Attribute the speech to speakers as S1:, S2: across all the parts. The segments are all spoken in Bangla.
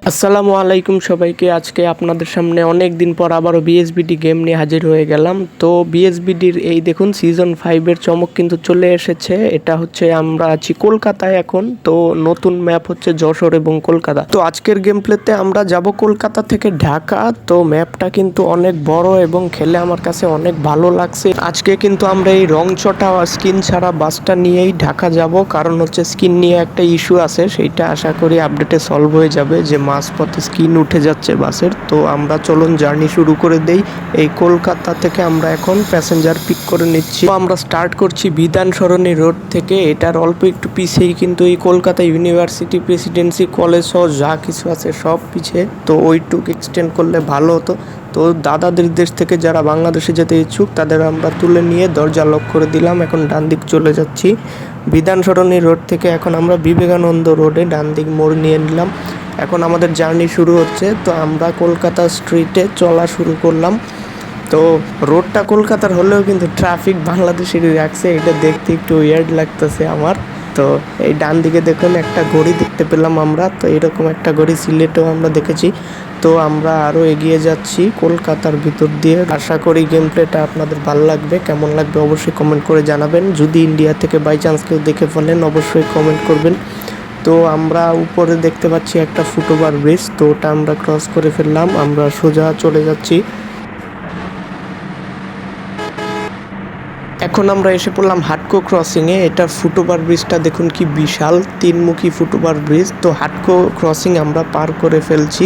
S1: আসসালামু আলাইকুম সবাইকে। আজকে আপনাদের সামনে অনেক দিন পর আবারও বিএসবিডি গেম নিয়ে হাজির হয়ে গেলাম। তো বিএসবিডির এই দেখুন সিজন 5-এর চমক কিন্তু চলে এসেছে। এটা হচ্ছে আমরা আছি কলকাতায় এখন। তো নতুন ম্যাপ হচ্ছে যশোর এবং কলকাতা। তো আজকের গেম প্লেতে আমরা যাব কলকাতা থেকে ঢাকা। তো ম্যাপটা কিন্তু অনেক বড় এবং খেলে আমার কাছে অনেক ভালো লাগছে। আজকে কিন্তু আমরা এই রংচটা স্কিন ছাড়া বাসটা নিয়েই ঢাকা যাব, কারণ হচ্ছে স্কিন নিয়ে একটা ইস্যু আছে, সেইটা আশা করি আপডেটে সলভ হয়ে যাবে যে মাঝপথে স্কিন উঠে যাচ্ছে বাসের। তো আমরা চলুন জার্নি শুরু করে দেই। এই কলকাতা থেকে আমরা এখন প্যাসেঞ্জার পিক করে নিচ্ছি। তো আমরা স্টার্ট করছি বিধান সরণি রোড থেকে। এটার অল্প একটু পিছেই কিন্তু এই কলকাতা ইউনিভার্সিটি, প্রেসিডেন্সি কলেজ সহ যা কিছু আছে সব পিছে। তো ওইটুকু এক্সটেন্ড করলে ভালো হতো। তো দাদাদের দেশ থেকে যারা বাংলাদেশে যেতে ইচ্ছুক তাদের আমরা তুলে নিয়ে দরজা লক করে দিলাম। এখন ডান দিক চলে যাচ্ছি বিধান সরণি রোড থেকে। এখন আমরা বিবেকানন্দ রোডে ডান দিক মোড় নিয়ে নিলাম। এখন আমাদের জার্নি শুরু হচ্ছে। তো আমরা কলকাতা স্ট্রিটে চলা শুরু করলাম। তো রোডটা কলকাতার হলেও কিন্তু ট্রাফিক বাংলাদেশেরই রাখছে, এটা দেখতে একটু ওয়ার্ড লাগতেছে আমার। তো এই ডান দিকে দেখুন একটা ঘড়ি দেখতে পেলাম আমরা। তো এরকম একটা ঘড়ি সিলেটেও আমরা দেখেছি। তো আমরা আরও এগিয়ে যাচ্ছি কলকাতার ভিতর দিয়ে। আশা করি গেম প্লেটা আপনাদের ভালো লাগবে। কেমন লাগবে অবশ্যই কমেন্ট করে জানাবেন। যদি ইন্ডিয়া থেকে বাই চান্স কেউ দেখে ফেলেন অবশ্যই কমেন্ট করবেন। তো আমরা উপরে দেখতে পাচ্ছি একটা ফুটওভার ব্রিজ, তো ওটা আমরা ক্রস করে ফেললাম। আমরা সোজা চলে যাচ্ছি। এখন আমরা এসে পড়লাম হাটকো ক্রসিংয়ে। এটা ফুটওভার ব্রিজটা দেখুন কি বিশাল, তিনমুখী ফুটওভার ব্রিজ। তো হাটকো ক্রসিং আমরা পার করে ফেলছি।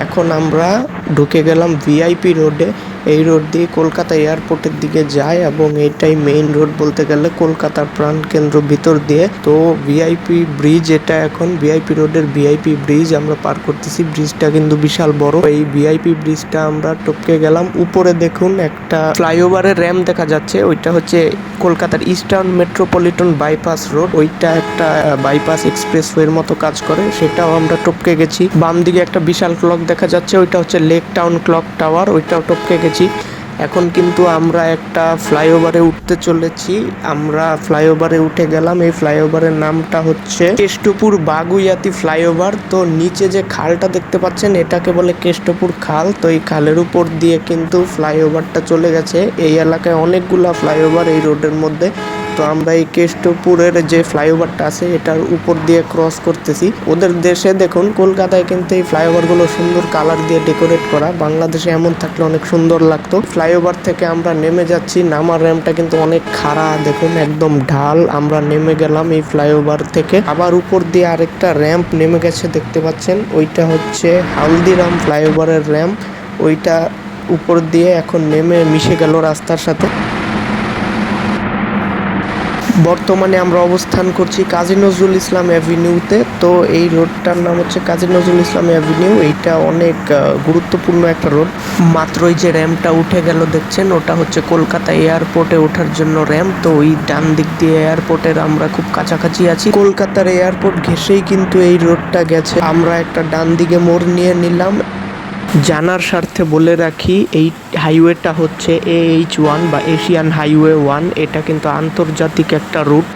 S1: এখন আমরা ঢুকে গেলাম ভিআইপি রোডে। এই রোড দিয়ে কলকাতা এয়ারপোর্টের দিকে যায় এবং এটাই মেইন রোড বলতে গেলে কলকাতার প্রাণকেন্দ্র ভিতর দিয়ে। তো ভিআইপি ব্রিজ এটা, এখন ভিআইপি রোডের ভিআইপি ব্রিজ আমরা পার করতেছি। ব্রিজটা কিন্তু বিশাল বড়। এই ভিআইপি ব্রিজটা আমরা টপকে গেলাম। উপরে দেখুন একটা ফ্লাইওভারের র্যাম্প দেখা যাচ্ছে, ওইটা হচ্ছে কলকাতার ইস্টার্ন মেট্রোপলিটন বাইপাস রোড। ওইটা একটা বাইপাস এক্সপ্রেসওয়ের মতো কাজ করে, সেটাও আমরা টপকে গেছি। বাম দিকে একটা বিশাল ক্লক দেখা যাচ্ছে, ওইটা হচ্ছে লেক টাউন ক্লক টাওয়ার, ওইটাও টপকে গেছি। এখন কিন্তু আমরা একটা ফ্লাইওভারে উঠতে চলেছি। আমরা ফ্লাইওভারে উঠে গেলাম। এই ফ্লাইওভারের নামটা হচ্ছে কেষ্টপুর বাগুইয়াতি ফ্লাইওভার। তো নিচে যে খালটা দেখতে পাচ্ছেন এটাকে বলে কেষ্টপুর খাল। তো এই খালের উপর দিয়ে কিন্তু ফ্লাইওভারটা চলে গেছে। এই এলাকায় অনেকগুলা ফ্লাইওভার এই রোডের মধ্যে। তো আমরা এই কেষ্টপুরের যে ফ্লাইওভারটা আছে এটার উপর দিয়ে ক্রস করতেছি। ওদের দেশে দেখুন কলকাতায় কিন্তু এই ফ্লাইওভারগুলো সুন্দর কালার দিয়ে ডেকোরেট করা, বাংলাদেশে এমন থাকলে অনেক সুন্দর লাগতো। ফ্লাইওভার থেকে আমরা নেমে যাচ্ছি। নামার র্যাম্পটা কিন্তু অনেক খাড়া, দেখুন একদম ঢাল। আমরা নেমে গেলাম এই ফ্লাইওভার থেকে। আবার উপর দিয়ে আরেকটা র্যাম্প নেমে গেছে দেখতে পাচ্ছেন, ওইটা হচ্ছে হালদিরাম ফ্লাইওভারের র্যাম্প। ওইটা উপর দিয়ে এখন নেমে মিশে গেল রাস্তার সাথে। বর্তমানে আমরা অবস্থান করছি কাজী নজরুল ইসলাম অ্যাভিনিউতে। তো এই রোডটার নাম হচ্ছে কাজী নজরুল ইসলাম অ্যাভিনিউ। এইটা অনেক গুরুত্বপূর্ণ একটা রোড। মাত্রই যে র্যাম্পটা উঠে গেল দেখছেন, ওটা হচ্ছে কলকাতা এয়ারপোর্টে ওঠার জন্য র্যাম্প। তো ওই ডান দিক দিয়ে এয়ারপোর্টের আমরা খুব কাছাকাছি আছি। কলকাতার এয়ারপোর্ট ঘেঁষেই কিন্তু এই রোডটা গেছে। আমরা একটা ডান দিকে মোড় নিয়ে নিলাম। জানার স্বার্থে বলে রাখি, এই হাইওয়েটা হচ্ছে AH1 বা এশিয়ান হাইওয়ে 1। এটা কিন্তু আন্তর্জাতিক একটা রুট।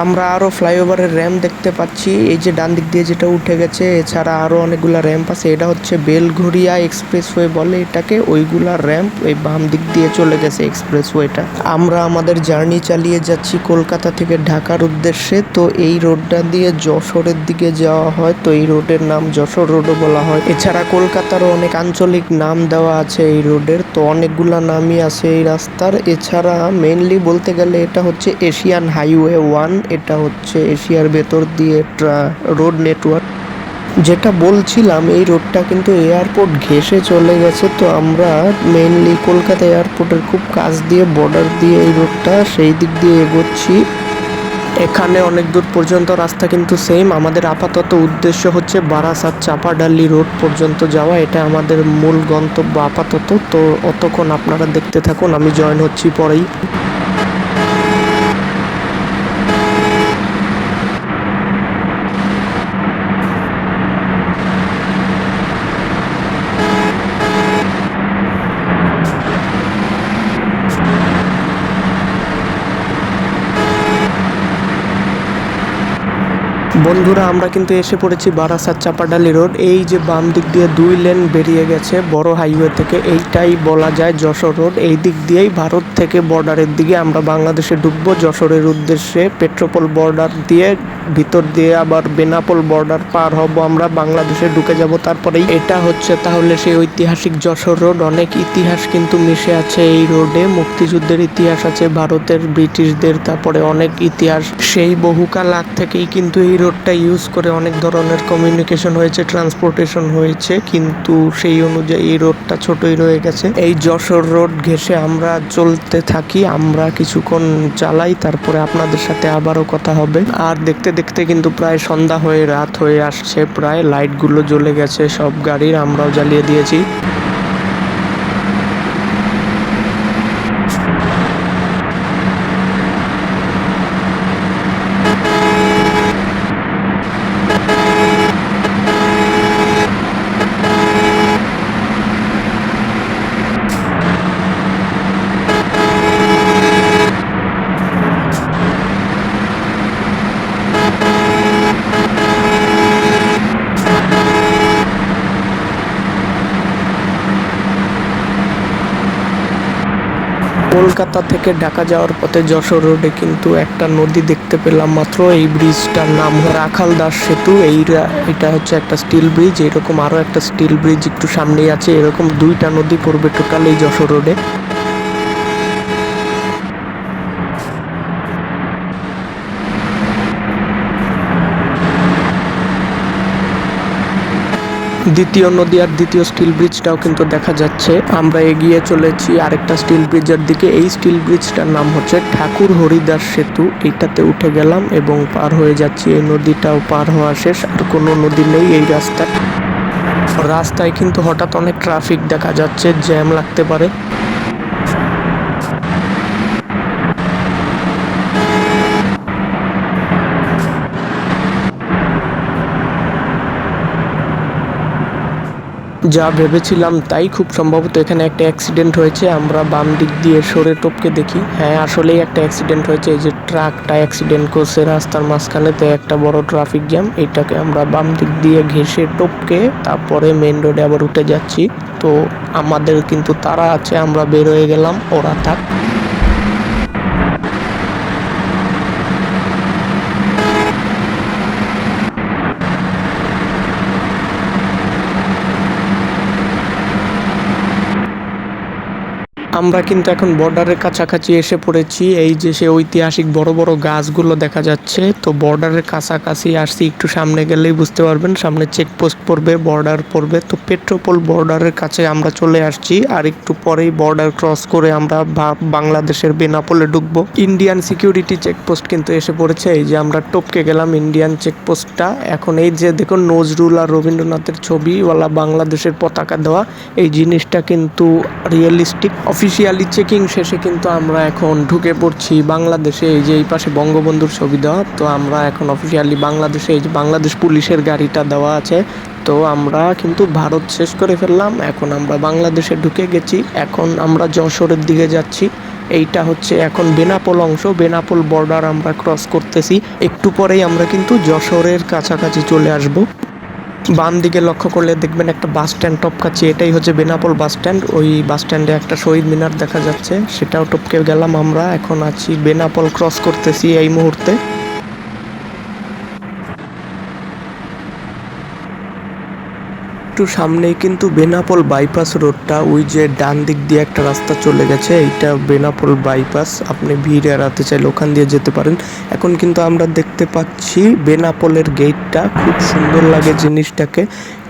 S1: আমরা আরও ফ্লাইওভারের র্যাম্প দেখতে পাচ্ছি, এই যে ডান দিক দিয়ে যেটা উঠে গেছে। এছাড়া আরও অনেকগুলো র্যাম্প আছে। এটা হচ্ছে বেলঘরিয়া এক্সপ্রেসওয়ে বলে এটাকে, ওইগুলা র্যাম্প এই বাম দিক দিয়ে চলে গেছে এক্সপ্রেসওয়েটা। আমরা আমাদের জার্নি চালিয়ে যাচ্ছি কলকাতা থেকে ঢাকার উদ্দেশ্যে। তো এই রোডটা দিয়ে যশোরের দিকে যাওয়া হয়। তো এই রোডের নাম যশোর রোডও বলা হয়। এছাড়া কলকাতারও অনেক আঞ্চলিক নাম দেওয়া আছে এই রোডের। তো অনেকগুলা নামই আছে এই রাস্তার। এছাড়া মেইনলি বলতে গেলে এটা হচ্ছে এশিয়ান হাইওয়ে 1। এটা হচ্ছে এশিয়ার ভেতর দিয়ে রোড নেটওয়ার্ক। যেটা বলছিলাম, এই রোডটা কিন্তু এয়ারপোর্ট ঘেঁষে চলে গেছে। তো আমরা মেইনলি কলকাতা এয়ারপোর্টের খুব কাছ দিয়ে, বর্ডার দিয়ে এই রোডটা সেই দিক দিয়ে এগোচ্ছি। এখানে অনেক দূর পর্যন্ত রাস্তা কিন্তু সেম। আমাদের আপাতত উদ্দেশ্য হচ্ছে বারাসাত চাপাডালি রোড পর্যন্ত যাওয়া, এটা আমাদের মূল গন্তব্য আপাতত। তো অতক্ষণ আপনারা দেখতে থাকুন, আমি জয়েন হচ্ছি পরেই। বন্ধুরা আমরা কিন্তু এসে পড়েছি বারাসাত চাপাডালি রোড। এই যে বাম দিক দিয়ে 2 লেন বেরিয়ে গেছে বড় হাইওয়ে থেকে, এইটাই বলা যায় যশোর রোড। এই দিক দিয়েই ভারত থেকে বর্ডারের দিকে আমরা বাংলাদেশে ঢুকবো যশোরের উদ্দেশ্যে। পেট্রোপোল বর্ডার দিয়ে ভিতর দিয়ে আবার বেনাপোল বর্ডার পার হব, আমরা বাংলাদেশে ঢুকে যাব। তারপরেই এটা হচ্ছে তাহলে সেই ঐতিহাসিক যশোর রোড। অনেক ইতিহাস কিন্তু মিশে আছে এই রোডে, মুক্তিযুদ্ধের ইতিহাস আছে, ভারতের ব্রিটিশদের, তারপরে অনেক ইতিহাস। সেই বহুকাল আগ থেকেই কিন্তু এই রোডটা ইউজ করে অনেক ধরনের কমিউনিকেশন হয়েছে, ট্রান্সপোর্টেশন হয়েছে, কিন্তু সেই অনুযায়ী এই রোডটা ছোটই রয়ে গেছে। এই যশোর রোড ঘেঁষে আমরা চলতে থাকি, আমরা কিছুক্ষণ চালাই, তারপরে আপনাদের সাথে আবারও কথা হবে। আর দেখতে দেখতে কিন্তু প্রায় সন্ধ্যা হয়ে রাত হয়ে আসছে, প্রায় লাইটগুলো জ্বলে গেছে সব গাড়ির, আমরাও জ্বালিয়ে দিয়েছি। কলকাতা থেকে ঢাকা যাওয়ার পথে যশোর রোডে কিন্তু একটা নদী দেখতে পেলাম মাত্র। এই ব্রিজটার নাম রাখাল দাস সেতু। এটা হচ্ছে একটা স্টিল ব্রিজ। এরকম আরো একটা স্টিল ব্রিজ একটু সামনেই আছে। এরকম 2টা নদী পড়বে টোটাল এই যশোর রোডে। দ্বিতীয় নদী আর দ্বিতীয় স্টিল ব্রিজটাও কিন্তু দেখা যাচ্ছে। আমরা এগিয়ে চলেছি আরেকটা স্টিল ব্রিজের দিকে। এই স্টিল ব্রিজটার নাম হচ্ছে ঠাকুর হরিদাস সেতু। এইটাতে উঠে গেলাম এবং পার হয়ে যাচ্ছি। এই নদীটাও পার হওয়া শেষ, আর কোনো নদী নেই এই রাস্তায় কিন্তু হঠাৎ অনেক ট্রাফিক দেখা যাচ্ছে, জ্যাম লাগতে পারে। যা ভেবেছিলাম তাই, খুব সম্ভবত এখানে একটা অ্যাক্সিডেন্ট হয়েছে। আমরা বাম দিক দিয়ে সরে টপকে দেখি, হ্যাঁ আসলেই একটা অ্যাক্সিডেন্ট হয়েছে। এই যে ট্রাকটা অ্যাক্সিডেন্ট করছে রাস্তার মাঝখানে, তো একটা বড় ট্রাফিক জ্যাম। এইটাকে আমরা বাম দিক দিয়ে ঘেঁষে টপকে তারপরে মেন রোডে আবার উঠে যাচ্ছি। তো আমাদের কিন্তু তারা আছে, আমরা বের হয়ে গেলাম, ওরা থাক। আমরা কিন্তু এখন বর্ডারের কাছাকাছি এসে পড়েছি। এই যে সে ঐতিহাসিক বড় বড় গাছগুলো দেখা যাচ্ছে। তো বর্ডারের কাছাকাছি আসছি, একটু সামনে গেলেই বুঝতে পারবেন সামনে চেকপোস্ট পড়বে, বর্ডার পড়বে। তো পেট্রোপোল বর্ডারের কাছে আমরা চলে আসছি, আর একটু পরেই বর্ডার ক্রস করে আমরা বাংলাদেশের বেনাপোলে ঢুকবো। ইন্ডিয়ান সিকিউরিটি চেকপোস্ট কিন্তু এসে পড়েছে। এই যে আমরা টপকে গেলাম ইন্ডিয়ান চেকপোস্টটা। এখন এই যে দেখুন নজরুল আর রবীন্দ্রনাথের ছবিওয়ালা বাংলাদেশের পতাকা দেওয়া, এই জিনিসটা কিন্তু রিয়েলিস্টিক। অফিসিয়ালি চেকিং শেষে কিন্তু আমরা এখন ঢুকে পড়ছি বাংলাদেশে। এই যে এই পাশে বঙ্গবন্ধুর ছবি দেওয়া, তো আমরা এখন অফিসিয়ালি বাংলাদেশে, এই যে বাংলাদেশ পুলিশের গাড়িটা দেওয়া আছে। তো আমরা কিন্তু ভারত শেষ করে ফেললাম, এখন আমরা বাংলাদেশে ঢুকে গেছি। এখন আমরা যশোরের দিকে যাচ্ছি। এইটা হচ্ছে এখন বেনাপোল অংশ, বেনাপোল বর্ডার আমরা ক্রস করতেছি। একটু পরেই আমরা কিন্তু যশোরের কাছাকাছি চলে আসব। বাম দিকে লক্ষ্য করলে দেখবেন একটা বাস স্ট্যান্ড টপকাচ্ছে, এটাই হচ্ছে বেনাপোল বাস স্ট্যান্ড। ওই বাস স্ট্যান্ডে একটা শহীদ মিনার দেখা যাচ্ছে, সেটাও টপকে গেলাম। আমরা এখন আছি বেনাপোল ক্রস করতেছি এই মুহূর্তে। একটু সামনেই কিন্তু বেনাপোল বাইপাস রোডটা, ওই যে ডান দিক দিয়ে একটা রাস্তা চলে গেছে, এইটা বেনাপোল বাইপাস। আপনি ভিড় এড়াতে চাইলে ওখান দিয়ে যেতে পারেন। এখন কিন্তু আমরা দেখতে পাচ্ছি বেনাপোলের গেটটা, খুব সুন্দর লাগে জিনিসটাকে।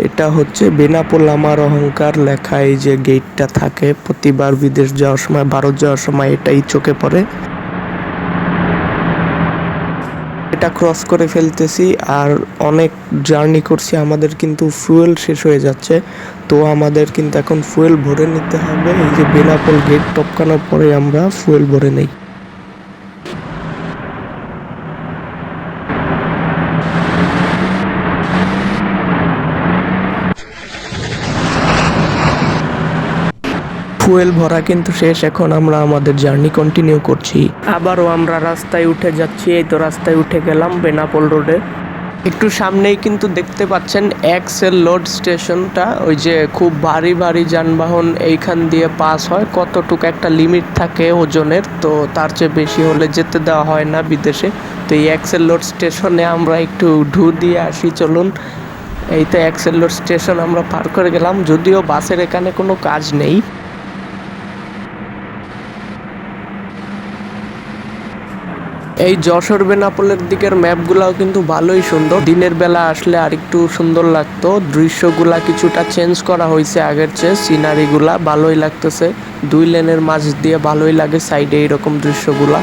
S1: এটা হচ্ছে বেনাপোল আমার অহংকার লেখা। এই যে গেটটা থাকে প্রতিবার বিদেশ যাওয়ার সময়, ভারত যাওয়ার সময় এটাই চোখে পড়ে। এটা ক্রস করে ফেলতেছি, আর অনেক জার্নি করছি, আমাদের কিন্তু ফুয়েল শেষ হয়ে যাচ্ছে। তো আমাদের কিন্তু এখন ফুয়েল ভরে নিতে হবে। এই যে বেনাপোল গেট টপকানোর পরে আমরা ফুয়েল ভরে নেই। ফুয়েল ভরা কিন্তু শেষ, এখন আমরা আমাদের জার্নি কন্টিনিউ করছি। আবারও আমরা রাস্তায় উঠে যাচ্ছি, এই তো রাস্তায় উঠে গেলাম বেনাপোল রোডে। একটু সামনেই কিন্তু দেখতে পাচ্ছেন এক্সেল লোড স্টেশনটা, ওই যে খুব ভারী ভারী যানবাহন এইখান দিয়ে পাস হয়, কতটুকু একটা লিমিট থাকে ওজনের, তো তার চেয়ে বেশি হলে যেতে দেওয়া হয় না বিদেশে। তো এই এক্সেল লোড স্টেশনে আমরা একটু ঢু দিয়ে আসি, চলুন। এই তো এক্সেল লোড স্টেশন আমরা পার করে গেলাম, যদিও বাসের এখানে কোনো কাজ নেই। এই যশোর বেনাপোলের দিকের ম্যাপগুলাও কিন্তু ভালোই সুন্দর, দিনের বেলা আসলে আর একটু সুন্দর লাগতো। দৃশ্যগুলা কিছুটা চেঞ্জ করা হয়েছে আগের চেয়ে, সিনারিগুলা ভালোই লাগতেছে। 2 লেনের মাঝ দিয়ে ভালোই লাগে সাইডে এইরকম দৃশ্যগুলা।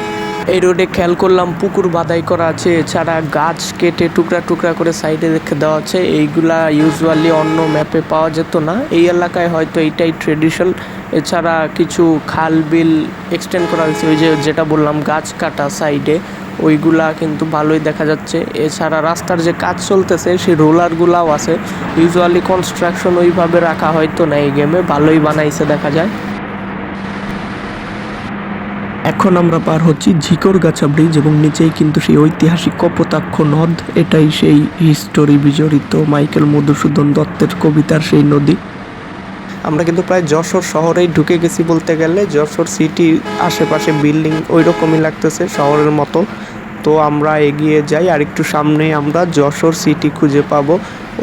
S1: এই রোডে খেয়াল করলাম পুকুর বাদাই করা আছে, এছাড়া গাছ কেটে টুকরা টুকরা করে সাইডে রেখে দেওয়া আছে। এইগুলা ইউজুয়ালি অন্য ম্যাপে পাওয়া যেত না, এই এলাকায় হয়তো এইটাই ট্রেডিশন। এছাড়া কিছু খাল বিল এক্সটেন্ড করা হয়েছে, ওই যে যেটা বললাম গাছ কাটা সাইডে, ওইগুলা কিন্তু ভালোই দেখা যাচ্ছে। এছাড়া রাস্তার যে কাজ চলতেছে সেই রোলারগুলাও আছে। ইউজুয়ালি কনস্ট্রাকশন ওইভাবে রাখা হয়তো না এই গেমে, ভালোই বানাইছে দেখা যায়। এখন আমরা পার হচ্ছি ঝিকরগাছা ব্রিজ এবং নিচেই কিন্তু সেই ঐতিহাসিক কপোতাক্ষ নদ, এটাই সেই হিস্টোরি বিজড়িত মাইকেল মধুসূদন দত্তের কবিতার সেই নদী। আমরা কিন্তু প্রায় যশোর শহরেই ঢুকে গেছি বলতে গেলে, যশোর সিটি আশেপাশে বিল্ডিং ওই রকমই লাগতেছে শহরের মতো। তো আমরা এগিয়ে যাই, আর একটু সামনে আমরা যশোর সিটি খুঁজে পাবো।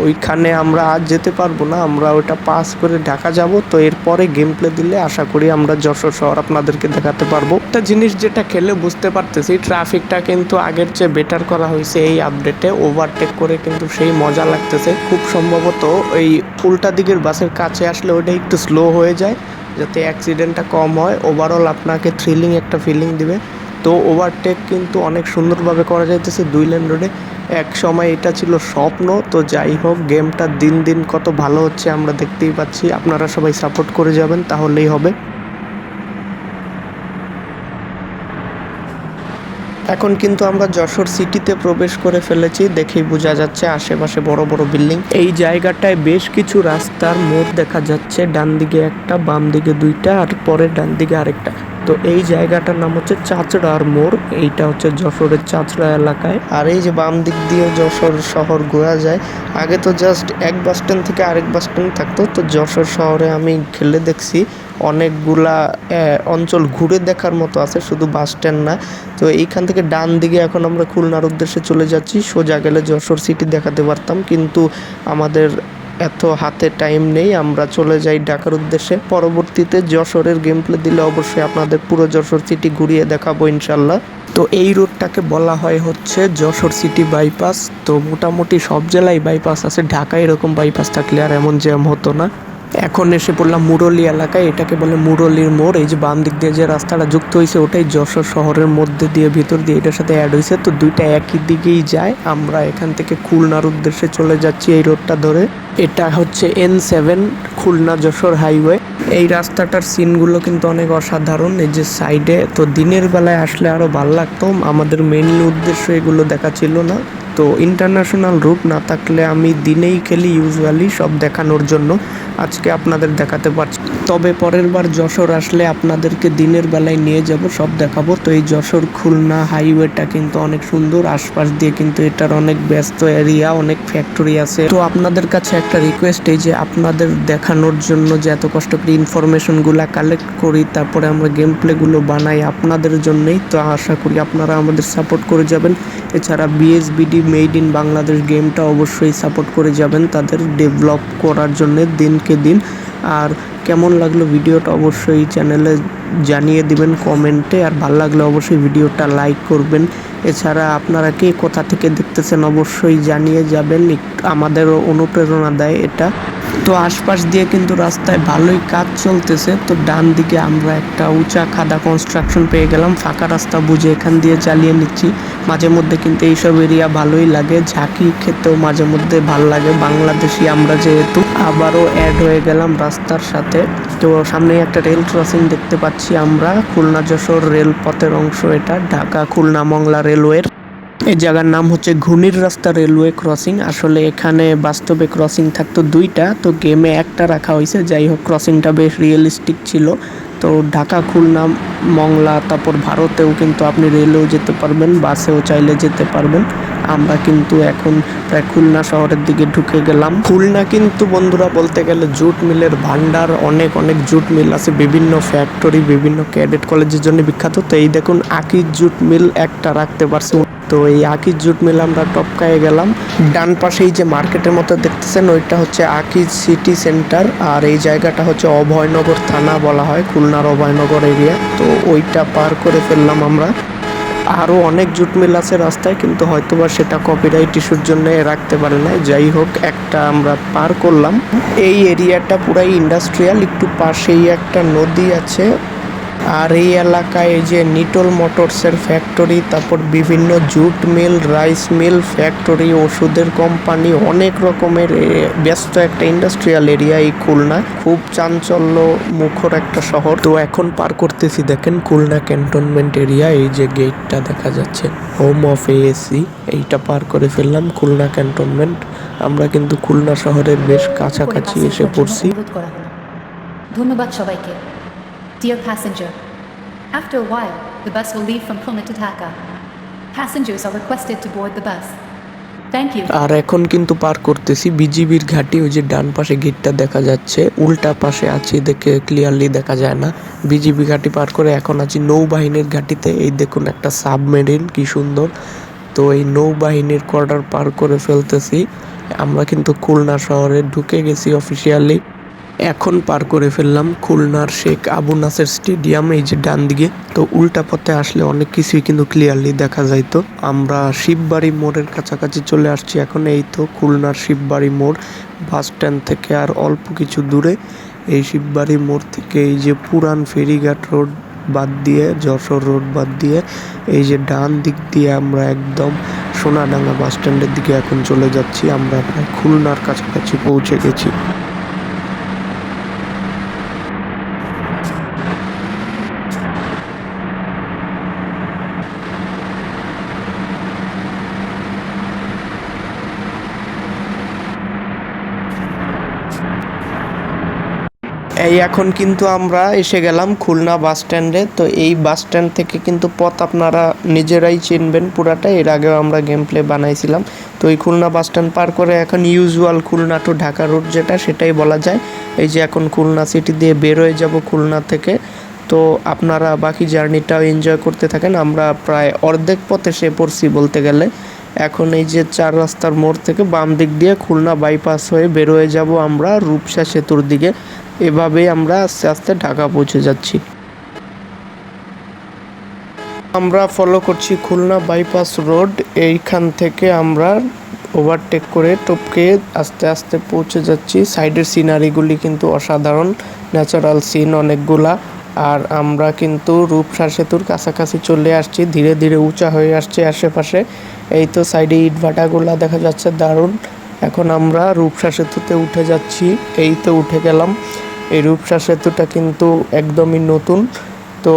S1: ওইখানে আমরা আজ যেতে পারবো না, আমরা ওটা পাস করে ঢাকা যাব। তো এরপরে গেম প্লে দিলে আশা করি আমরা যশোর শহর আপনাদেরকে দেখাতে পারবো। একটা জিনিস যেটা খেলে বুঝতে পারতেছি, ট্রাফিকটা কিন্তু আগের চেয়ে বেটার করা হয়েছে এই আপডেটে। ওভারটেক করে কিন্তু সেই মজা লাগতেছে। খুব সম্ভবত এই উল্টা দিকের বাসের কাছে আসলে ওটা একটু স্লো হয়ে যায়, যাতে অ্যাক্সিডেন্টটা কম হয়। ওভারঅল আপনাকে থ্রিলিং একটা ফিলিং দিবে। তো ওভারটেক কিন্তু অনেক সুন্দরভাবে করা যাইতেছে 2 লেন রোডে। এক সময় এটা ছিল স্বপ্ন। তো যাই হোক, গেমটা দিন দিন কত ভালো হচ্ছে আমরা দেখতেই পাচ্ছি। আপনারা সবাই সাপোর্ট করে যাবেন, তাহলেই হবে। এখন কিন্তু আমরা যশোর সিটিতে প্রবেশ করে ফেলেছি, দেখেই বোঝা যাচ্ছে আশেপাশে বড় বড় বিল্ডিং। এই জায়গাটায় বেশ কিছু রাস্তার মোড় দেখা যাচ্ছে, ডান দিকে একটা, বাম দিকে 2টা, আর পরে ডান দিকে আরেকটা। তো এই জায়গাটার নাম হচ্ছে চাচড়ার মোড়, এইটা হচ্ছে যশোরের চাচড়া এলাকায়। আর এই যে বাম দিক দিয়ে যশোর শহর ঘোরা যায়। আগে তো জাস্ট এক বাস স্ট্যান্ড থেকে আরেক বাস স্ট্যান্ড থাকতো, তো যশোর শহরে আমি খেলে দেখছি অনেকগুলা অঞ্চল ঘুরে দেখার মতো আছে, শুধু বাস স্ট্যান্ড না। তো এইখান থেকে ডান দিকে এখন আমরা খুলনার উদ্দেশ্যে চলে যাচ্ছি। সোজা গেলে যশোর সিটি দেখাতে পারতাম, কিন্তু আমাদের এত হাতে টাইম নেই, আমরা চলে যাই ঢাকার উদ্দেশ্যে। পরবর্তীতে যশোরের গেম প্লে দিলে অবশ্যই আপনাদের পুরো যশোর সিটি ঘুরিয়ে দেখাবো ইনশাল্লাহ। তো এই রোডটাকে বলা হয় হচ্ছে যশোর সিটি বাইপাস। তো মোটামুটি সব জেলায় বাইপাস আছে, ঢাকায় এরকম বাইপাস থাকলে আর এমন জ্যাম হতো না। এখন এসে পড়লাম মুরলী এলাকায়, এটাকে বলে মুরলীর মোড়। এই যে বাম দিক দিয়ে যে রাস্তাটা যুক্ত হয়েছে ওটাই যশোর শহরের মধ্যে দিয়ে ভিতর দিয়ে এটার সাথে অ্যাড হয়েছে। তো দুইটা একই দিকেই যায়। আমরা এখান থেকে খুলনার উদ্দেশ্যে চলে যাচ্ছি এই রোডটা ধরে। এটা হচ্ছে N7 খুলনা যশোর হাইওয়ে। এই রাস্তাটার সিনগুলো কিন্তু অনেক অসাধারণ, এই যে সাইডে। তো দিনের বেলায় আসলে আরও ভালো লাগতো, আমাদের মেইনলি উদ্দেশ্য এগুলো দেখা ছিল না। তো ইন্টারন্যাশনাল রুট না থাকলে আমি দিনেই খেলি ইউজুয়ালি সব দেখানোর জন্য, আজকে আপনাদের দেখাতে পারছি। তবে পরের বার যশোর আসলে আপনাদেরকে দিনের বেলায় নিয়ে যাব, সব দেখাবো। তো এই যশোর খুলনা হাইওয়েটা কিন্তু অনেক সুন্দর, আশপাশ দিয়ে কিন্তু এটার অনেক ব্যস্ত এরিয়া, অনেক ফ্যাক্টরি আছে। তো আপনাদের কাছে একটা রিকোয়েস্ট, এই যে আপনাদের দেখানোর জন্য যে এত কষ্ট করে ইনফরমেশনগুলো কালেক্ট করি, তারপরে আমরা গেম প্লেগুলো বানাই আপনাদের জন্যই। তো আশা করি আপনারা আমাদের সাপোর্ট করে যাবেন। এছাড়া বিএসবিডি মেড ইন বাংলাদেশ গেমটা অবশ্যই সাপোর্ট করে যাবেন তাদের ডেভেলপ করার জন্য দিনকে দিন। আর কেমন লাগলো ভিডিওটা অবশ্যই চ্যানেলে জানিয়ে দিবেন কমেন্টে, আর ভালো লাগলে অবশ্যই ভিডিওটা লাইক করবেন। এছাড়া আপনারা কে কোথা থেকে দেখতেছেন অবশ্যই জানিয়ে যাবেন, আমাদেরও অনুপ্রেরণা দেয় এটা। তো আশপাশ দিয়ে কিন্তু রাস্তায় ভালোই কাজ চলতেছে। তো ডান দিকে আমরা একটা উঁচা খাদা কনস্ট্রাকশন পেয়ে গেলাম, ফাঁকা রাস্তা বুঝে এখান দিয়ে চালিয়ে নিচ্ছি। মাঝে মধ্যে কিন্তু এইসব এরিয়া ভালোই লাগে, ঝাঁকি খেতেও মাঝে মধ্যে ভালো লাগে, বাংলাদেশি আমরা যেহেতু। আবারও অ্যাড হয়ে গেলাম রাস্তার সাথে। তো সামনে একটা রেল ক্রসিং দেখতে পাচ্ছি আমরা, খুলনা যশোর রেলপথের অংশ এটা, ঢাকা খুলনা মংলা রেলওয়ের। এই জায়গার নাম হচ্ছে ঘুনির রাস্তা রেলওয়ে ক্রসিং। আসলে এখানে বাস্তবে ক্রসিং থাকতো 2টা, তো গেমে একটা রাখা হয়েছে। যাই হোক, ক্রসিংটা বেশ রিয়েলিস্টিক ছিল। তো ঢাকা, খুলনা, মংলা, তারপর ভারতেও কিন্তু আপনি রেলেও যেতে পারবেন, বাসেও চাইলে যেতে পারবেন। আমরা কিন্তু এখন প্রায় খুলনা শহরের দিকে ঢুকে গেলাম। খুলনা কিন্তু বন্ধুরা বলতে গেলে জুট মিলের ভান্ডার, অনেক অনেক জুট মিল আছে, বিভিন্ন ফ্যাক্টরি, বিভিন্ন ক্যাডেট কলেজের জন্য বিখ্যাত। তো এই দেখুন আকিজ জুট মিল একটা রাখতে পারছে। তো এই আকিজ জুট মিল আমরা টপকায়ে গেলাম। ডান পাশেই যে মার্কেটের মতো দেখতেছেন ওইটা হচ্ছে আকিজ সিটি সেন্টার, আর এই জায়গাটা হচ্ছে অভয়নগর থানা বলা হয়, খুলনার অভয়নগর এরিয়া। তো ওইটা পার করে ফেললাম আমরা। আরও অনেক জুট মিল আছে রাস্তায়, কিন্তু হয়তোবা সেটা কপিরাইট ইস্যুর জন্য রাখতে পারে না। যাই হোক, একটা আমরা পার করলাম। এই এরিয়াটা পুরাই ইন্ডাস্ট্রিয়াল, একটু পাশেই একটা নদী আছে। আর এই এলাকায় এই যে নিটল মোটরসের ফ্যাক্টরি, তারপর বিভিন্ন jute mill, rice mill, factory, ওষুধের কোম্পানি, অনেক রকমের ব্যস্ত একটা ইন্ডাস্ট্রিয়াল এরিয়া এই খুলনা। খুব চাঞ্চল্য মুখর একটা শহর। তো এখন পার করতেছি, দেখেন খুলনা ক্যান্টনমেন্ট এরিয়া। এই যে গেটটা দেখা যাচ্ছে, হোম অফ এএসসি, এইটা পার করে ফেললাম খুলনা ক্যান্টনমেন্ট। আমরা কিন্তু খুলনা শহরের বেশ কাছাকাছি এসে পড়ছি।
S2: ধন্যবাদ সবাইকে। Dear passenger, after a while, the bus will leave from Khulna to Dhaka. Passengers are requested to board the bus. Thank you.
S1: আর এখন কিন্তু পার করতেছি বিজিবির ঘাঁটি। ওই যে ডান পাশে গেটটা দেখা যাচ্ছে, উল্টা পাশে আছি দেখে ক্লিয়ারলি দেখা যায় না। বিজিবি ঘাঁটি পার করে এখন আছি নৌবাহিনীর ঘাঁটিতে। এই দেখুন একটা সাবমেরিন, কি সুন্দর। তো এই নৌবাহিনীর কোয়ার্টার পার করে ফেলতেছি। আমরা কিন্তু খুলনা শহরে ঢুকে গেছি অফিসিয়ালি। এখন পার করে ফেললাম খুলনার শেখ আবু নাসের স্টেডিয়াম, এই যে ডান দিকে। তো উল্টা পথে আসলে অনেক কিছুই কিন্তু ক্লিয়ারলি দেখা যাইতো। আমরা শিববাড়ি মোড়ের কাছাকাছি চলে আসছি এখন। এই তো খুলনার শিববাড়ি মোড়, বাস স্ট্যান্ড থেকে আর অল্প কিছু দূরে। এই শিববাড়ি মোড় থেকে এই যে পুরান ফেরিঘাট রোড বাদ দিয়ে, যশোর রোড বাদ দিয়ে, এই যে ডান দিক দিয়ে আমরা একদম সোনাডাঙ্গা বাস স্ট্যান্ডের দিকে এখন চলে যাচ্ছি। আমরা প্রায় খুলনার কাছাকাছি পৌঁছে গেছি। এই এখন কিন্তু আমরা এসে গেলাম খুলনা বাস স্ট্যান্ডে। তো এই বাস স্ট্যান্ড থেকে কিন্তু পথ আপনারা নিজেরাই চিনবেন পুরাটা, এর আগেও আমরা গেম প্লে বানাইছিলাম। তো এই খুলনা বাস স্ট্যান্ড পার করে এখন usual Khulna to Dhaka route যেটা, সেটাই বলা যায়। এই যে এখন খুলনা সিটি দিয়ে বের হয়ে যাব খুলনা থেকে। তো আপনারা বাকি জার্নিটাও এনজয় করতে থাকেন। আমরা প্রায় অর্ধেক পথে এসে পড়ছি বলতে গেলে। এখন এই যে 4 রাস্তার মোড় থেকে বাম দিক দিয়ে খুলনা বাইপাস হয়ে বের হয়ে যাব আমরা রূপসা সেতুর দিকে। এভাবেই আমরা আস্তে আস্তে ঢাকা পৌঁছে যাচ্ছি। আমরা ফলো করছি খুলনা বাইপাস রোড। এইখান থেকে আমরা ওভারটেক করে টপকে আস্তে আস্তে পৌঁছে যাচ্ছি। সাইডের সিনারিগুলি কিন্তু অসাধারণ, ন্যাচারাল সিন অনেকগুলা। আর আমরা কিন্তু রূপসা সেতুর কাছাকাছি চলে আসছি, ধীরে ধীরে উঁচা হয়ে আসছে আশেপাশে। এই তো সাইডে ইটভাটাগুলা দেখা যাচ্ছে, দারুণ। এখন আমরা রূপসা সেতুতে উঠে যাচ্ছি। এই তো উঠে গেলাম। এই রূপসা সেতুটা কিন্তু একদমই নতুন। তো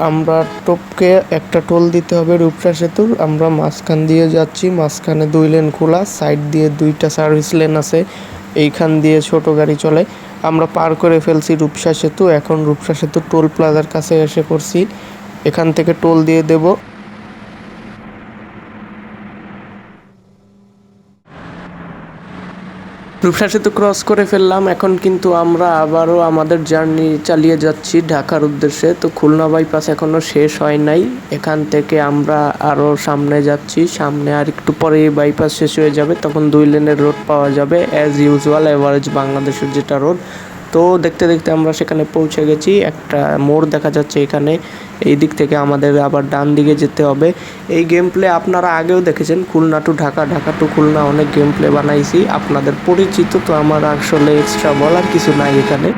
S1: আমরা টপকে একটা টোল দিতে হবে রূপসা সেতুর। আমরা মাঝখান দিয়ে যাচ্ছি, মাঝখানে 2 লেন খোলা, সাইড দিয়ে 2টা সার্ভিস লেন আছে, এইখান দিয়ে ছোট গাড়ি চলে। আমরা পার করে ফেলছি রূপসা সেতু। এখন রূপসা সেতু টোল প্লাজার কাছে এসে পড়ছি, এখান থেকে টোল দিয়ে দেব। রূপসা সেতু ক্রস করে ফেললাম। এখন কিন্তু আমরা আবারও আমাদের জার্নি চালিয়ে যাচ্ছি ঢাকার উদ্দেশ্যে। তো খুলনা বাইপাস এখনও শেষ হয় নাই, এখান থেকে আমরা আরও সামনে যাচ্ছি। সামনে আর একটু পরে এই বাইপাস শেষ হয়ে যাবে, তখন 2 লেনের রোড পাওয়া যাবে, অ্যাজ ইউজুয়াল এভারেজ বাংলাদেশের যেটা রোড। তো দেখতে দেখতে আমরা সেখানে পৌঁছে গেছি। একটা মোড় দেখা যাচ্ছে এখানে, এই দিক থেকে আমাদের আবার ডান দিকে যেতে হবে। এই গেম প্লে আপনারা আগেও দেখেছেন, খুলনা টু ঢাকা, ঢাকা টু খুলনা, অনেক গেম প্লে বানাইছি, আপনাদের পরিচিত। তো আমার আসলে এক্সট্রা বলার কিছু নাই এখানে।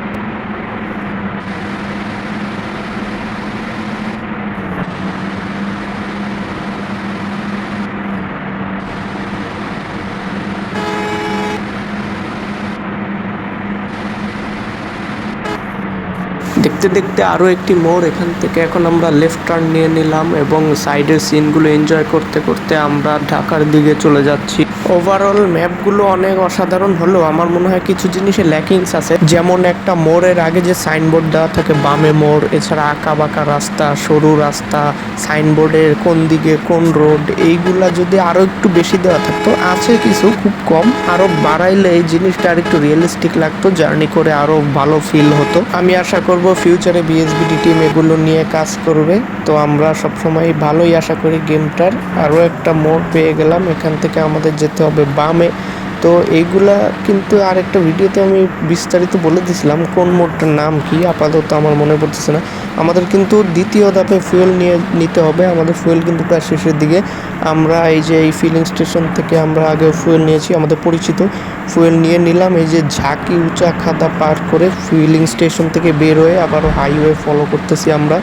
S1: দেখতে দেখতে আরও একটি মোড়, এখান থেকে এখন আমরা লেফট টার্ন নিয়ে নিলাম এবং সাইডের সিনগুলো এনজয় করতে করতে আমরা ঢাকার দিকে চলে যাচ্ছি। ওভারঅল ম্যাপগুলো অনেক অসাধারণ হলেও আমার মনে হয় কিছু জিনিসে ল্যাকিংস আছে, যেমন একটা মোড়ের আগে যে সাইনবোর্ড দেওয়া থাকে বামে মোড়, এছাড়া আঁকা বাঁকা রাস্তা, সরু রাস্তা, সাইনবোর্ডের কোন দিকে কোন রোড, এইগুলা যদি আরও একটু বেশি দেওয়া থাকতো, আছে কিছু খুব কম, আরও বাড়াইলে এই জিনিসটা আর একটু রিয়েলিস্টিক লাগতো, জার্নি করে আরও ভালো ফিল হতো। আমি আশা করব ফিউচারে বিএসবিডি টিম এগুলো নিয়ে কাজ করবে। তো আমরা সবসময় ভালোই আশা করি গেমটার। আরও একটা মোড় পেয়ে গেলাম, এখান থেকে আমাদের যেতে হবে বামে। তো এইগুলা কিন্তু আরেকটা ভিডিওতে আমি বিস্তারিত বলে দিয়েছিলাম কোন মোড়টার নাম কি, আপাতত আমার মনে পড়তেছে না। আমাদের কিন্তু দ্বিতীয় ধাপে ফুয়েল নিতে হবে, আমাদের ফুয়েল কিন্তু প্রায় শেষের দিকে। আমরা এই যে এই ফিলিং স্টেশন থেকে আমরা আগে ফুয়েল নিয়েছি, আমাদের পরিচিত ফুয়েল নিয়ে নিলাম। এই যে ঝাঁকি উঁচা খাদা পার করে ফিলিং স্টেশন থেকে বের হয়ে আবারও হাইওয়ে ফলো করতেছি আমরা।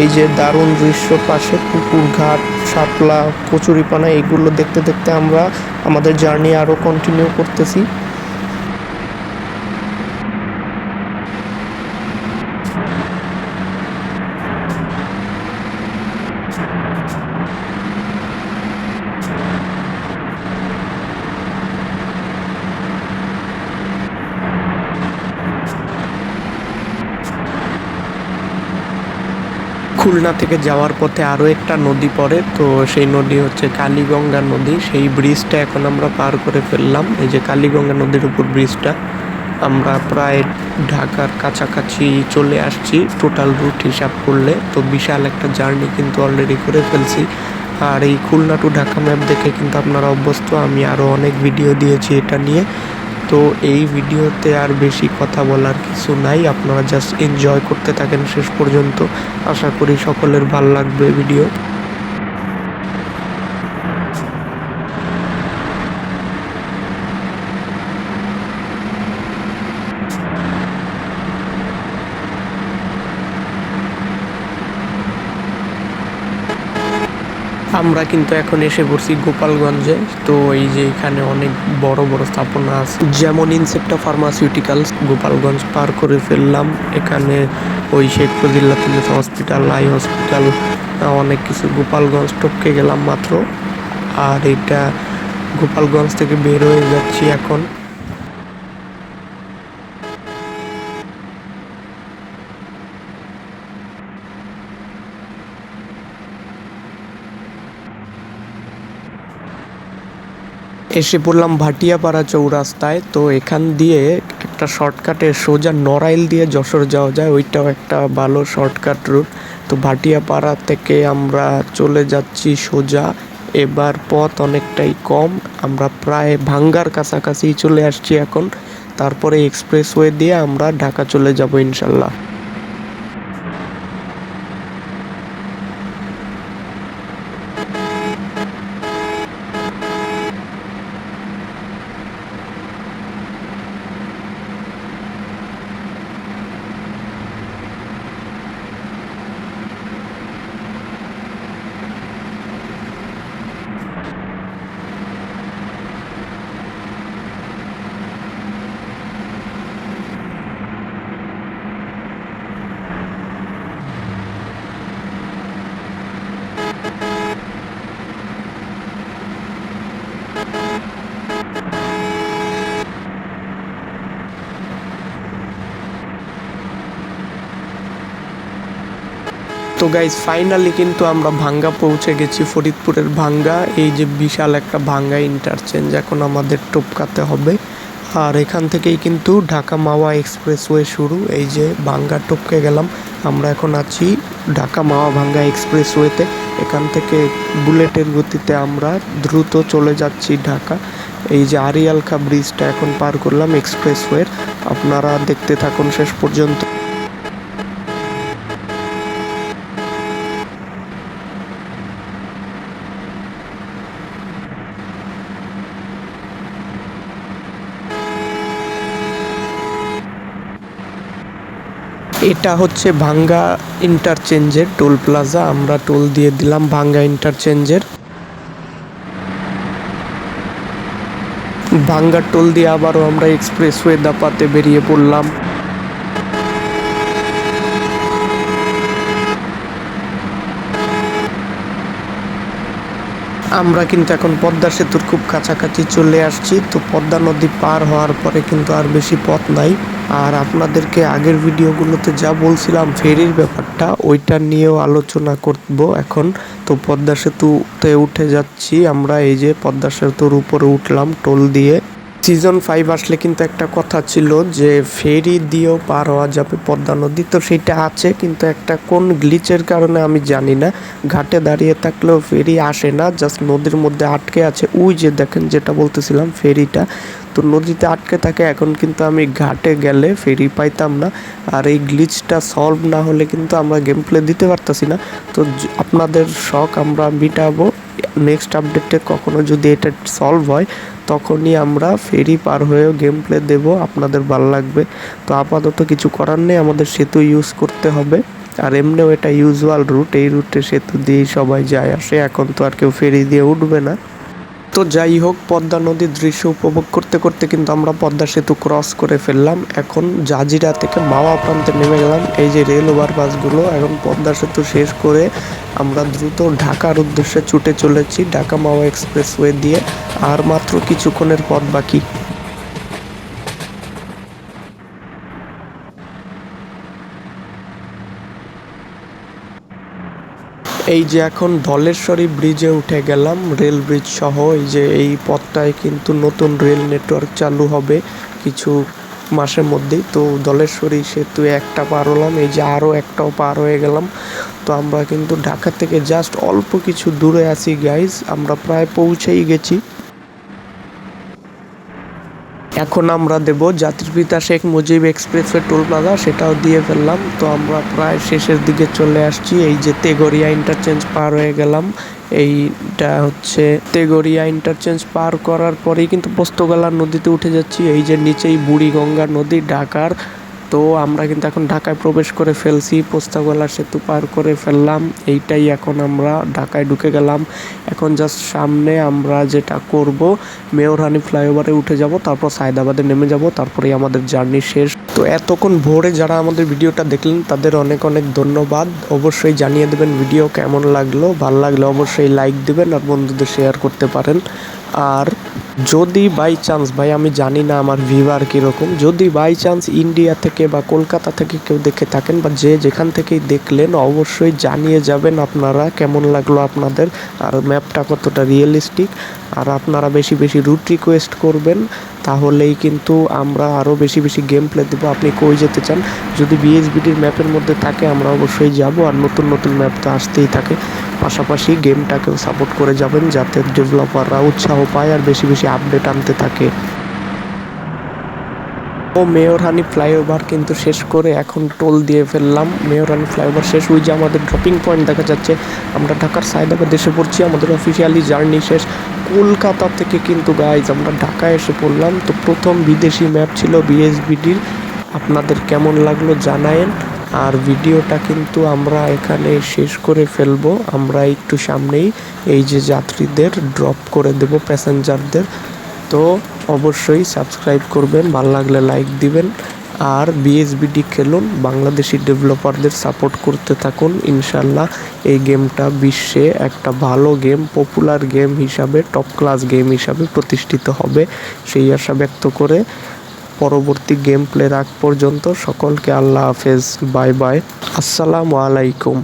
S1: এই যে দারুণ দৃশ্য, পাশে পুকুর ঘাট, শাপলা, কচুরিপানা, এগুলো দেখতে দেখতে আমরা আমাদের জার্নি আরও কন্টিনিউ করতেছি। খুলনা থেকে যাওয়ার পথে আরও একটা নদী পড়ে, তো সেই নদী হচ্ছে কালীগঙ্গা নদী। সেই ব্রিজটা এখন আমরা পার করে ফেললাম, এই যে কালীগঙ্গা নদীর উপর ব্রিজটা। আমরা প্রায় ঢাকার কাছাকাছি চলে আসছি টোটাল রুট হিসাব করলে। তো বিশাল একটা জার্নি কিন্তু অলরেডি করে ফেলছি। আর এই খুলনা টু ঢাকা ম্যাপ দেখে কিন্তু আপনারা অভ্যস্ত, আমি আরও অনেক ভিডিও দিয়েছি এটা নিয়ে। তো এই ভিডিওতে আর বেশি কথা বলার কিছু নাই, আপনারা জাস্ট এনজয় করতে থাকেন শেষ পর্যন্ত। আশা করি সকলের ভালো লাগবে ভিডিও। আমরা কিন্তু এখন এসে পড়ছি গোপালগঞ্জে। তো এই যে এখানে অনেক বড় বড় স্থাপনা আছে, যেমন ইনসেপ্টা ফার্মাসিউটিক্যালস। গোপালগঞ্জ পার করে ফেললাম, এখানে ওই Sheikh Fazilatunnesa hospital, eye hospital, অনেক কিছু গোপালগঞ্জ টপকে গেলাম মাত্র। আর এটা গোপালগঞ্জ থেকে বের হয়ে যাচ্ছি এখন। এসে পড়লাম ভাটিয়াপাড়া চৌরাস্তায়। তো এখান দিয়ে একটা শর্টকাটে সোজা নড়াইল দিয়ে যশোর যাওয়া যায়, ওইটাও একটা ভালো শর্টকাট রুট। তো ভাটিয়াপাড়া থেকে আমরা চলে যাচ্ছি সোজা। এবার পথ অনেকটাই কম, আমরা প্রায় ভাঙ্গার কাছাকাছি চলে আসছি এখন। তারপরে এক্সপ্রেসওয়ে দিয়ে আমরা ঢাকা চলে যাব ইনশাল্লাহ। তো গাইজ ফাইনালি কিন্তু আমরা ভাঙ্গা পৌঁছে গেছি, ফরিদপুরের ভাঙ্গা। এই যে বিশাল একটা ভাঙ্গা ইন্টারচেঞ্জ এখন আমাদের টপকাতে হবে। আর এখান থেকেই কিন্তু ঢাকা মাওয়া এক্সপ্রেসওয়ে শুরু। এই যে ভাঙ্গা টপকে গেলাম, আমরা এখন আছি ঢাকা মাওয়া ভাঙ্গা এক্সপ্রেসওয়েতে। এখান থেকে বুলেটের গতিতে আমরা দ্রুত চলে যাচ্ছি ঢাকা। এই যে আরিয়াল খা ব্রিজটা এখন পার করলাম এক্সপ্রেসওয়ের, আপনারা দেখতে থাকুন শেষ পর্যন্ত। এটা হচ্ছে ভাঙ্গা ইন্টারচেঞ্জের টোল প্লাজা, আমরা টোল দিয়ে দিলাম ভাঙ্গা ইন্টারচেঞ্জের। ভাঙ্গা টোল দিয়ে আবারও আমরা এক্সপ্রেসওয়ে দাপাতে বেরিয়ে পড়লাম। আমরা কিন্তু এখন পদ্মা সেতুর খুব কাছাকাছি চলে আসছি। তো পদ্মা নদী পার হওয়ার পরে কিন্তু আর বেশি পথ নাই। আর আপনাদেরকে আগের ভিডিওগুলোতে যা বলছিলাম ফেরির ব্যাপারটা, ওইটা নিয়েও আলোচনা করব এখন। তো পদ্মা সেতুতে উঠে যাচ্ছি আমরা, এই যে পদ্মা সেতুর উপরে উঠলাম টোল দিয়ে। সিজন 5 আসলে কিন্তু একটা কথা ছিল যে ফেরি দিয়েও পার হওয়া যাবে পদ্মা নদী, তো সেটা আছে, কিন্তু একটা কোন গ্লিচের কারণে আমি জানি না ঘাটে দাঁড়িয়ে থাকলেও ফেরি আসে না, জাস্ট নদীর মধ্যে আটকে আছে। ওই যে দেখেন যেটা বলতেছিলাম ফেরিটা, তো নদীতে আটকে থাকে। এখন কিন্তু আমি ঘাটে গেলে ফেরি পাইতাম না, আর এই গ্লিচটা সলভ না হলে কিন্তু আমরা গেম প্লে দিতে পারতাছি না। তো আপনাদের শখ আমরা মিটাবো নেক্সট আপডেটে, কখনো যদি এটা সলভ হয় তখনই আমরা ফেরি পার হয়েও গেম প্লে দেবো, আপনাদের ভালো লাগবে। তো আপাতত কিছু করার নেই, আমাদের সেতু ইউজ করতে হবে। আর এমনিও এটা ইউজুয়াল রুট, এই রুটে সেতু দিয়েই সবাই যায় আসে, এখন তো আর কেউ ফেরি দিয়ে উঠবে না। তো যাই হোক, পদ্মা নদীর দৃশ্য উপভোগ করতে করতে কিন্তু আমরা পদ্মা সেতু ক্রস করে ফেললাম। এখন জাজিরা থেকে মাওয়া প্রান্তে নেমে গেলাম। এই যে রেল ওভার বাসগুলো, এখন পদ্মা সেতু শেষ করে আমরা দ্রুত ঢাকার উদ্দেশ্যে ছুটে চলেছি, ঢাকা মাওয়া এক্সপ্রেসওয়ে দিয়ে। আর মাত্র কিছুক্ষণের পথ বাকি। এই যে এখন ধলেশ্বরী ব্রিজে উঠে গেলাম, রেল ব্রিজ সহ। এই যে এই পথটায় কিন্তু নতুন রেল নেটওয়ার্ক চালু হবে কিছু মাসের মধ্যেই। তো ধলেশ্বরী সেতু একটা পার হলাম, এই যে আরও একটাও পার হয়ে গেলাম। তো আমরা কিন্তু ঢাকা থেকে জাস্ট অল্প কিছু দূরে আছি গাইজ, আমরা প্রায় পৌঁছেই গেছি। এখন আমরা দেব জাতির পিতা Sheikh Mujib expressway toll plaza, সেটাও দিয়ে ফেললাম। তো আমরা প্রায় শেষের দিকে চলে আসছি। এই যে তেগরিয়া ইন্টারচেঞ্জ পার হয়ে গেলাম, এইটা হচ্ছে তেগরিয়া ইন্টারচেঞ্জ পার করার পরেই কিন্তু পোস্তগোলা নদীতে উঠে যাচ্ছি। এই যে নিচেই বুড়িগঙ্গা নদী ঢাকার। তো আমরা কিন্তু এখন ঢাকায় প্রবেশ করে ফেলছি, পোস্তগোলা সেতু পার করে ফেললাম। এইটাই এখন আমরা ঢাকায় ঢুকে গেলাম। এখন জাস্ট সামনে আমরা যেটা করব, মেয়রহানি ফ্লাইওভারে উঠে যাব, তারপর সায়দাবাদে নেমে যাব, তারপরেই আমাদের জার্নি শেষ। তো এতক্ষণ ভোরে যারা আমাদের ভিডিওটা দেখলেন তাদের অনেক অনেক ধন্যবাদ। অবশ্যই জানিয়ে দেবেন ভিডিও কেমন লাগলো, ভালো লাগলে অবশ্যই লাইক দিবেন আর বন্ধুদের শেয়ার করতে পারেন। আর যদি বাই চান্স, ভাই আমি জানি না আমার ভিউয়ার কীরকম, যদি বাই চান্স ইন্ডিয়া থেকে বা কলকাতা থেকে কেউ দেখে থাকেন বা যে যেখান থেকেই দেখলেন, অবশ্যই জানিয়ে যাবেন আপনারা কেমন লাগলো আপনাদের, আর ম্যাপটা কতটা রিয়েলিস্টিক। আর আপনারা বেশি বেশি রুট রিকোয়েস্ট করবেন, তাহলেই কিন্তু আমরা আরও বেশি বেশি গেম প্লে দেবো। আপনি কই যেতে চান, যদি বিএসবিডির ম্যাপের মধ্যে থাকে আমরা অবশ্যই যাব। আর নতুন নতুন ম্যাপ তো আসতেই থাকে, পাশাপাশি গেমটাকেও সাপোর্ট করে যাবেন যাতে ডেভেলপাররা উৎসাহ পায় আর বেশি বেশি আপডেট আনতে থাকে। ও মেয়রহানি ফ্লাইওভার কিন্তু শেষ করে এখন টোল দিয়ে ফেললাম। মেয়রহানি ফ্লাইওভার শেষ, ওই যে আমাদের ড্রপিং পয়েন্ট দেখা যাচ্ছে। আমরা ঢাকার সায়দাবাদ এসে পড়ছি, আমাদের অফিসিয়ালি জার্নি শেষ। কলকাতা থেকে কিন্তু গাইজ আমরা ঢাকায় এসে পড়লাম। তো প্রথম বিদেশি ম্যাপ ছিল বিএসবিডির, আপনাদের কেমন লাগলো জানায়েন। আর ভিডিওটা কিন্তু আমরা এখানে শেষ করে ফেলবো। আমরা একটু সামনেই এই যে যাত্রীদের ড্রপ করে দেব, প্যাসেঞ্জারদের। তো অবশ্যই সাবস্ক্রাইব করবেন, ভালো লাগলে লাইক দিবেন। আর বিএসবিডি খেলুন, বাংলাদেশি ডেভেলপারদের সাপোর্ট করতে থাকুন। ইনশাল্লাহ এই গেমটা বিশ্বে একটা ভালো গেম, পপুলার গেম হিসাবে, টপ ক্লাস গেম হিসাবে প্রতিষ্ঠিত হবে, সেই আশা ব্যক্ত করে পরবর্তী গেম প্লে রাখ পর্যন্ত সকলকে আল্লাহ হাফেজ, বাই বাই, আসসালামু আলাইকুম।